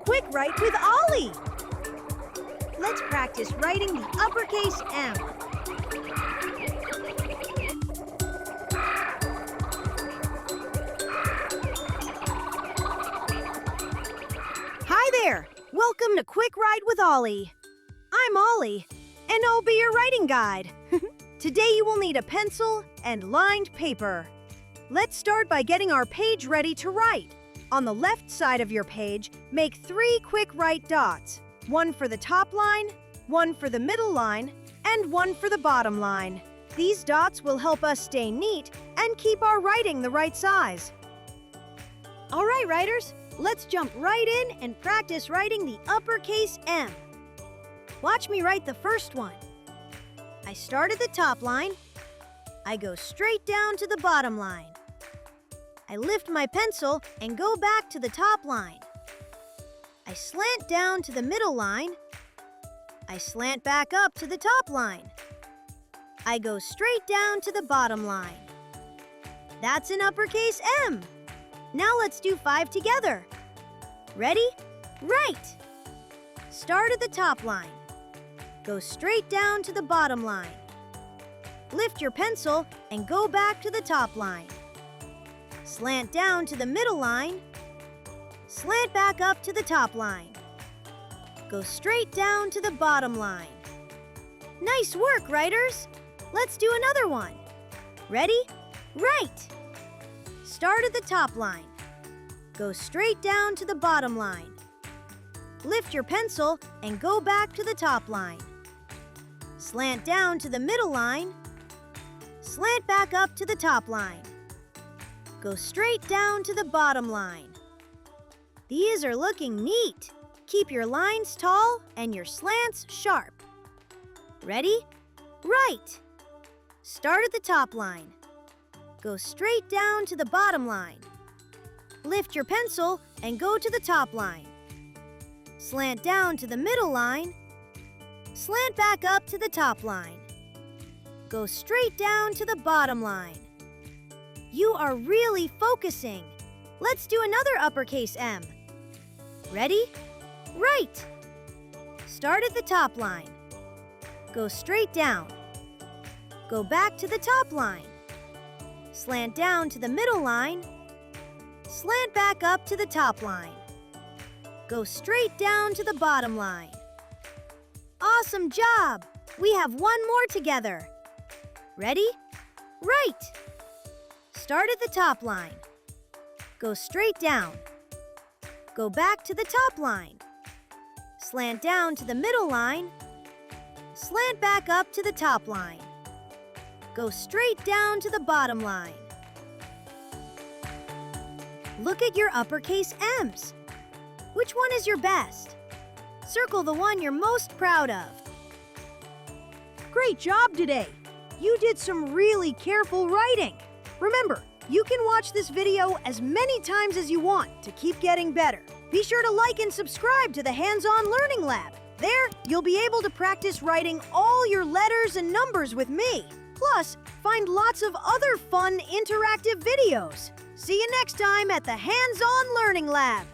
Quick Write with Ollie! Let's practice writing the uppercase M. Hi there! Welcome to Quick Write with Ollie. I'm Ollie, and I'll be your writing guide. Today you will need a pencil and lined paper. Let's start by getting our page ready to write. On the left side of your page, make 3 quick write dots. One for the top line, one for the middle line, and one for the bottom line. These dots will help us stay neat and keep our writing the right size. All right, writers, let's jump right in and practice writing the uppercase M. Watch me write the first one. I start at the top line. I go straight down to the bottom line. I lift my pencil and go back to the top line. I slant down to the middle line. I slant back up to the top line. I go straight down to the bottom line. That's an uppercase M. Now let's do 5 together. Ready? Write. Start at the top line. Go straight down to the bottom line. Lift your pencil and go back to the top line. Slant down to the middle line. Slant back up to the top line. Go straight down to the bottom line. Nice work, writers! Let's do another one. Ready? Write! Start at the top line. Go straight down to the bottom line. Lift your pencil and go back to the top line. Slant down to the middle line. Slant back up to the top line. Go straight down to the bottom line. These are looking neat. Keep your lines tall and your slants sharp. Ready? Write. Start at the top line. Go straight down to the bottom line. Lift your pencil and go to the top line. Slant down to the middle line. Slant back up to the top line. Go straight down to the bottom line. You are really focusing. Let's do another uppercase M. Ready? Write. Start at the top line. Go straight down. Go back to the top line. Slant down to the middle line. Slant back up to the top line. Go straight down to the bottom line. Awesome job! We have one more together. Ready? Write. Start at the top line. Go straight down. Go back to the top line. Slant down to the middle line. Slant back up to the top line. Go straight down to the bottom line. Look at your uppercase M's. Which one is your best? Circle the one you're most proud of. Great job today! You did some really careful writing. Remember, you can watch this video as many times as you want to keep getting better. Be sure to like and subscribe to the Hands-On Learning Lab. There, you'll be able to practice writing all your letters and numbers with me. Plus, find lots of other fun interactive videos. See you next time at the Hands-On Learning Lab.